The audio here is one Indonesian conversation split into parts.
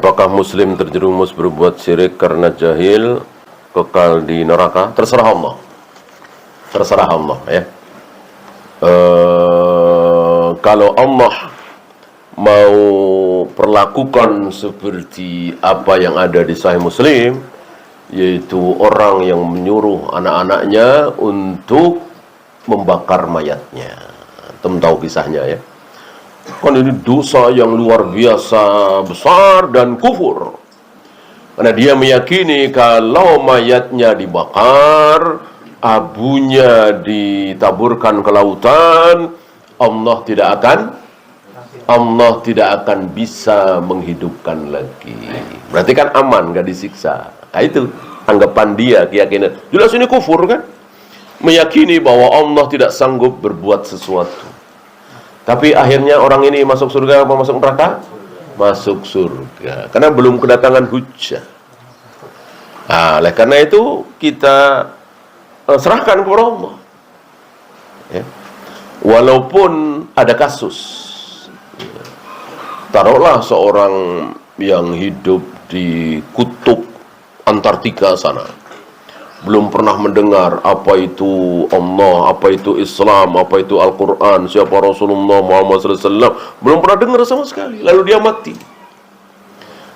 Apakah muslim terjerumus berbuat syirik karena jahil kekal di neraka? Terserah Allah. Terserah Allah ya. Kalau Allah mau perlakukan seperti apa yang ada di Sahih Muslim, yaitu orang yang menyuruh anak-anaknya untuk membakar mayatnya. Teman tahu kisahnya ya. Kan ini dosa yang luar biasa besar dan kufur. Karena dia meyakini kalau mayatnya dibakar, abunya ditaburkan ke lautan, Allah tidak akan bisa menghidupkan lagi. Berarti kan aman, gak disiksa. Nah itu anggapan dia, keyakinan. Jelas ini kufur kan? Meyakini bahwa Allah tidak sanggup berbuat sesuatu. Tapi akhirnya orang ini masuk surga apa masuk neraka? Masuk surga. Karena belum kedatangan hujjah. Nah, oleh karena itu kita serahkan kepada Allah. Ya. Walaupun ada kasus, taruhlah seorang yang hidup di kutub Antartika sana, belum pernah mendengar apa itu Allah, apa itu Islam, apa itu Al-Quran, siapa Rasulullah Muhammad SAW, belum pernah dengar sama sekali, lalu dia mati.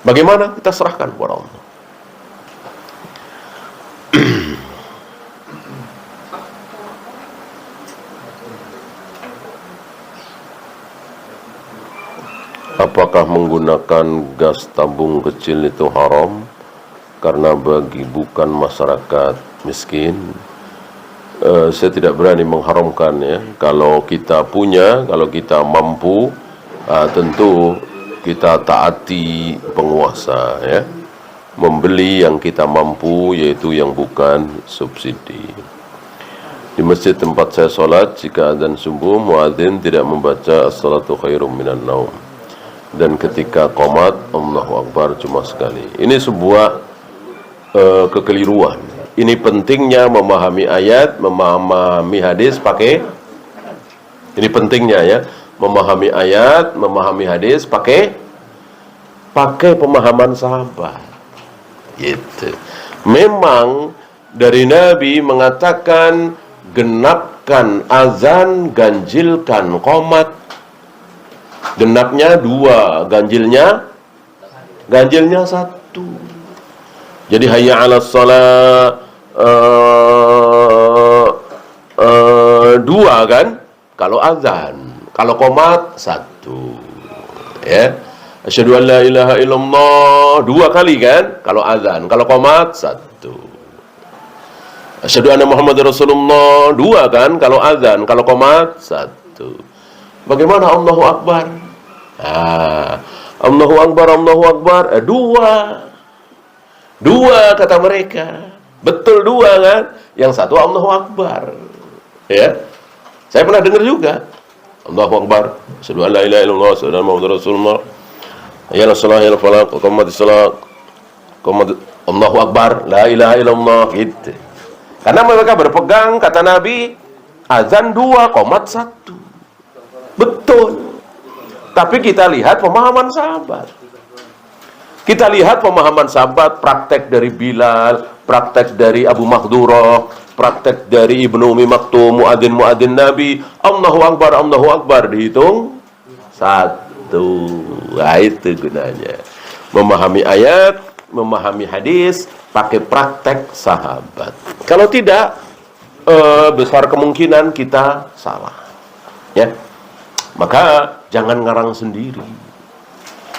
Bagaimana? Kita serahkan kepada Allah. Apakah menggunakan gas tabung kecil itu haram? Karena bukan masyarakat miskin. Saya tidak berani mengharamkan ya. Kalau kita punya, kalau kita mampu, tentu kita taati penguasa ya. Membeli yang kita mampu, yaitu yang bukan subsidi. Di masjid tempat saya sholat, jika adzan subuh, muadzin tidak membaca as-salatu khairum minan naum. Dan ketika qomat, Allahu Akbar cuma sekali. Ini sebuah kekeliruan. Ini pentingnya memahami ayat, memahami hadis pakai. Ini pentingnya ya, memahami ayat, memahami hadis pakai pemahaman sahabat. Gitu. Memang dari Nabi mengatakan genapkan azan, ganjilkan qomat. Genapnya 2, ganjilnya 1. Jadi hayya 'alas shalah 2 kan kalau azan, kalau qomat 1. Ya. Asyhadu an la ilaha illallah 2 kali kan kalau azan, kalau qomat 1. Asyhadu anna Muhammadar Rasulullah 2 kan kalau azan, kalau qomat 1. Bagaimana Allahu Akbar? Allahu Akbar 2 kata mereka. Betul 2 kan? Yang satu Allahu Akbar. Ya. Saya pernah dengar juga. Allahu Akbar. Asyhadu an la ilaha illallah, asyhadu anna Muhammadar Rasulullah. Ya Rasulullah ya falaq, qamatis salat. Allahu Akbar, la ilaha illallah gitu. Karena mereka berpegang kata Nabi, azan 2, qomat 1. Betul. Tapi kita lihat pemahaman sahabat. Kita lihat pemahaman sahabat, praktek dari Bilal, praktek dari Abu Mahdurah, praktek dari Ibnu Umi Maktum, muadzin Nabi. Allahu Akbar dihitung 1. Nah, itu gunanya. Memahami ayat, memahami hadis, pakai praktek sahabat. Kalau tidak, besar kemungkinan kita salah. Ya. Maka jangan ngarang sendiri.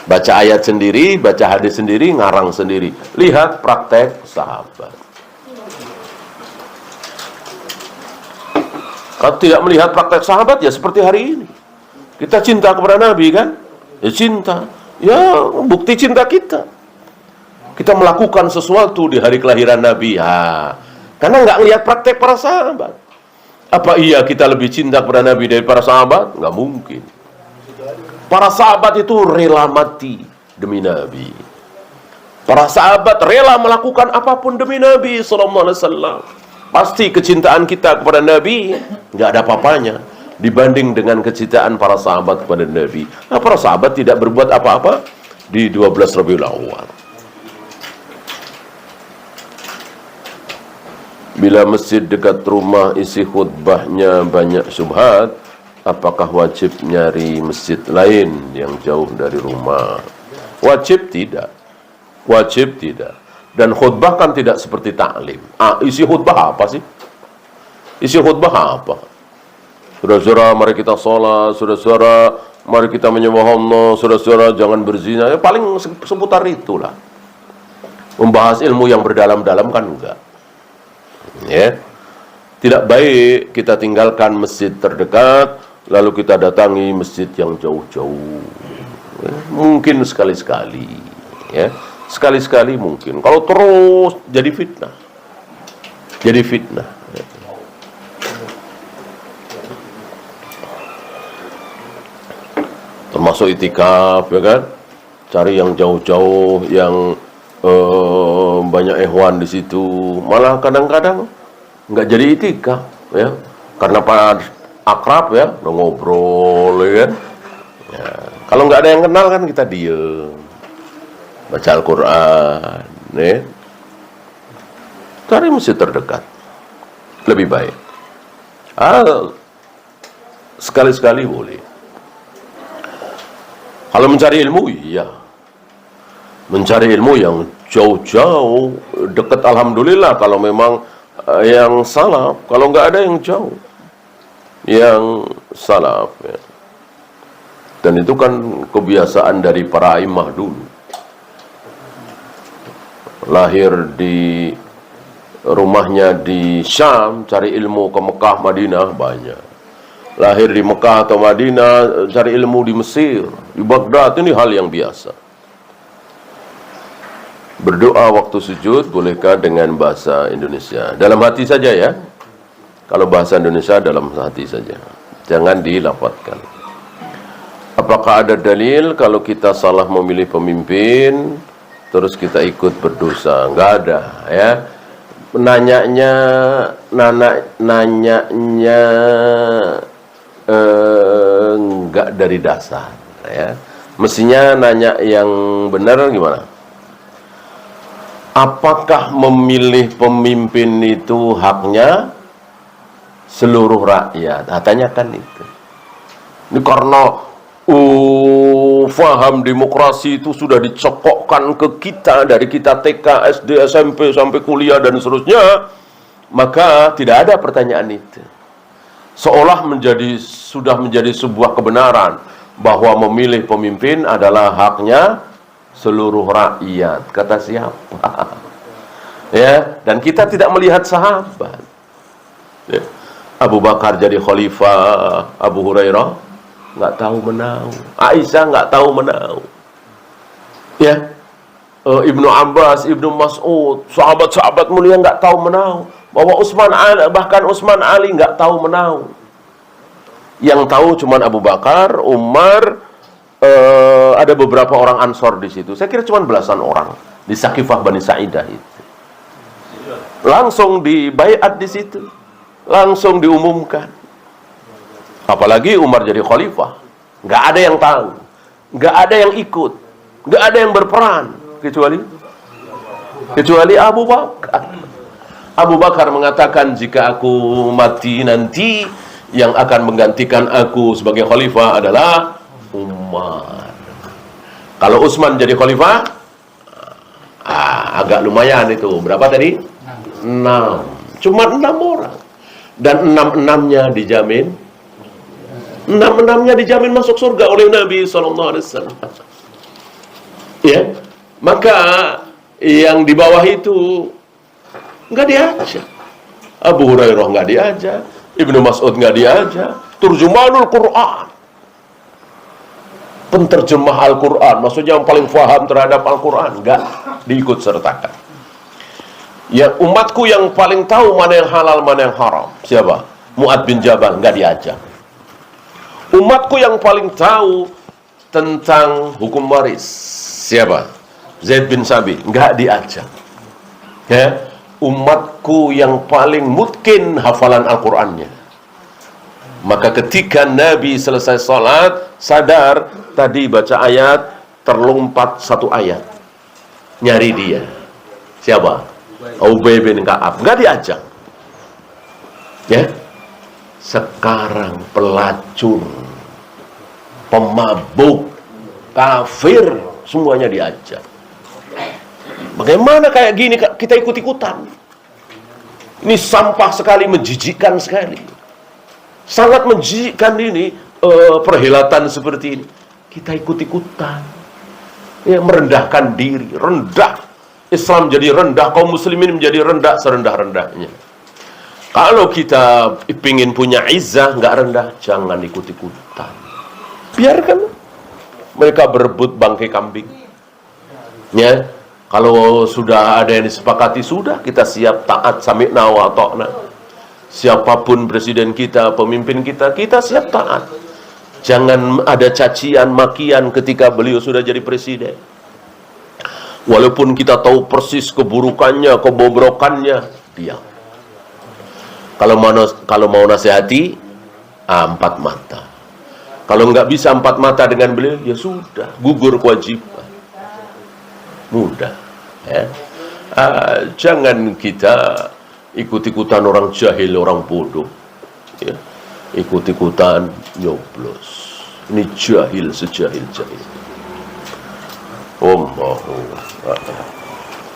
Baca ayat sendiri, baca hadis sendiri, ngarang sendiri. Lihat praktek sahabat. Kalau tidak melihat praktek sahabat, ya seperti hari ini. Kita cinta kepada Nabi kan? Ya cinta. Ya bukti cinta kita. Kita melakukan sesuatu di hari kelahiran Nabi. Ya, karena nggak lihat praktek para sahabat. Apa iya kita lebih cinta kepada Nabi dari para sahabat? Nggak mungkin. Para sahabat itu rela mati demi Nabi. Para sahabat rela melakukan apapun demi Nabi SAW. Pasti kecintaan kita kepada Nabi nggak ada apa-apanya dibanding dengan kecintaan para sahabat kepada Nabi. Nah, para sahabat tidak berbuat apa-apa, di 12 Rabiul Awal. Bila masjid dekat rumah isi khutbahnya banyak syubhat, apakah wajib nyari masjid lain yang jauh dari rumah? Wajib tidak. Wajib tidak. Dan khutbah kan tidak seperti taklim. Isi khutbah apa sih? Isi khutbah apa? Saudara-saudara, mari kita sholat. Saudara-saudara, mari kita menyembah Allah. Saudara-saudara, jangan berzina. Ya, paling seputar itulah. Membahas ilmu yang berdalam-dalam kan enggak. Ya, tidak baik kita tinggalkan masjid terdekat lalu kita datangi masjid yang jauh-jauh. Ya, mungkin sekali-sekali, ya, sekali-sekali mungkin. Kalau terus jadi fitnah, jadi fitnah. Termasuk itikaf, ya kan? Cari yang jauh-jauh, yang banyak ikhwan di situ. Malah kadang-kadang nggak jadi itikaf, ya, karena pada akrab, ya, udah ngobrol, ya kan. Ya, kalau nggak ada yang kenal kan kita diem, baca Al-Quran, ya. Cari masjid terdekat, lebih baik. Sekali-sekali boleh. Kalau mencari ilmu, iya. Mencari ilmu yang jauh-jauh, dekat alhamdulillah kalau memang yang salaf, kalau nggak ada yang jauh, yang salaf, ya. Dan itu kan kebiasaan dari para imam dulu. Lahir di rumahnya di Syam, cari ilmu ke Mekah, Madinah banyak. Lahir di Mekah atau Madinah, cari ilmu di Mesir, di Baghdad, ini hal yang biasa. Berdoa waktu sujud bolehkah dengan bahasa Indonesia? Dalam hati saja, ya. Kalau bahasa Indonesia dalam hati saja, jangan dilafadzkan. Apakah ada dalil kalau kita salah memilih pemimpin terus kita ikut berdosa? Nggak ada, ya. Nanyanya nggak dari dasar, ya. Mestinya nanya yang benar gimana? Apakah memilih pemimpin itu haknya seluruh rakyat? Tanyakan itu. Ini karena faham demokrasi itu sudah dicokokkan ke kita dari kita TK, SD, SMP sampai kuliah dan seterusnya, maka tidak ada pertanyaan itu. Seolah sudah menjadi sebuah kebenaran bahwa memilih pemimpin adalah haknya seluruh rakyat. Kata siapa? Ya, dan kita tidak melihat sahabat. Ya. Abu Bakar jadi khalifah, Abu Hurairah nggak tahu menau, Aisyah nggak tahu menau. Ya, Ibnu Abbas, Ibnu Mas'ud, sahabat-sahabat mulia nggak tahu menau. Bahwa bahkan Utsman Ali nggak tahu menau. Yang tahu cuman Abu Bakar, Umar, ada beberapa orang Ansor di situ. Saya kira cuma belasan orang di Saqifah Bani Sa'idah itu. Langsung dibaiat di situ. Langsung diumumkan. Apalagi Umar jadi khalifah. Nggak ada yang tahu. Nggak ada yang ikut. Nggak ada yang berperan. Kecuali Abu Bakar. Abu Bakar mengatakan, jika aku mati nanti, yang akan menggantikan aku sebagai khalifah adalah Umar. Kalau Utsman jadi khalifah, agak lumayan itu. Berapa tadi? 6. Cuma 6 orang. Dan 6-6-nya dijamin. 6-6-nya dijamin masuk surga oleh Nabi SAW. Ya, maka yang di bawah itu nggak diajak. Abu Hurairah nggak diajak, Ibnu Mas'ud nggak diajak. Turjumanul Quran, penterjemah Al-Quran, maksudnya yang paling faham terhadap Al-Quran, nggak diikut sertakan. Ya, umatku yang paling tahu mana yang halal, mana yang haram, siapa? Mu'ad bin Jabal, nggak diajak. Umatku yang paling tahu tentang hukum waris, siapa? Zaid bin Sabit, nggak diajak. Ya, umatku yang paling mungkin hafalan Al-Qur'annya. Maka ketika Nabi selesai salat, sadar tadi baca ayat terlompat satu ayat, nyari dia. Siapa? Ubay bin Ka'ab. Nggak diajak. Ya. Sekarang pelacur, pemabuk, kafir, semuanya diajak. Bagaimana kayak gini kita ikut-ikutan? Ini sampah sekali, menjijikkan sekali. Sangat menjijikkan ini perhelatan seperti ini. Kita ikut-ikutan. Ya, merendahkan diri, rendah. Islam jadi rendah, kaum muslimin menjadi rendah serendah-rendahnya. Kalau kita ingin punya izzah, nggak rendah, jangan ikut-ikutan. Biarkan mereka berebut bangkai kambing. Ya, kalau sudah ada yang disepakati, sudah kita siap taat, sami'na wa ata'na. Siapapun presiden kita, pemimpin kita, kita siap taat. Jangan ada cacian, makian ketika beliau sudah jadi presiden. Walaupun kita tahu persis keburukannya, kebobrokannya, diam. Kalau mau nasihati, empat mata. Kalau nggak bisa empat mata dengan beliau, ya sudah, gugur kewajiban. Mudah. Ya. Jangan kita ikut-ikutan orang jahil, orang bodoh. Ya. Ikut-ikutan nyoblos. Ini jahil sejahil-jahil. Allahu Akbar.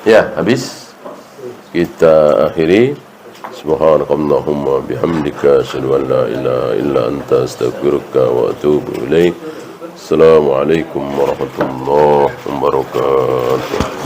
Ya, habis. Kita akhiri. Subhanakallahumma bihamdika asyhadu an la ilaha illa anta astaghfiruka wa atubu ilaik. Assalamualaikum warahmatullahi wabarakatuh.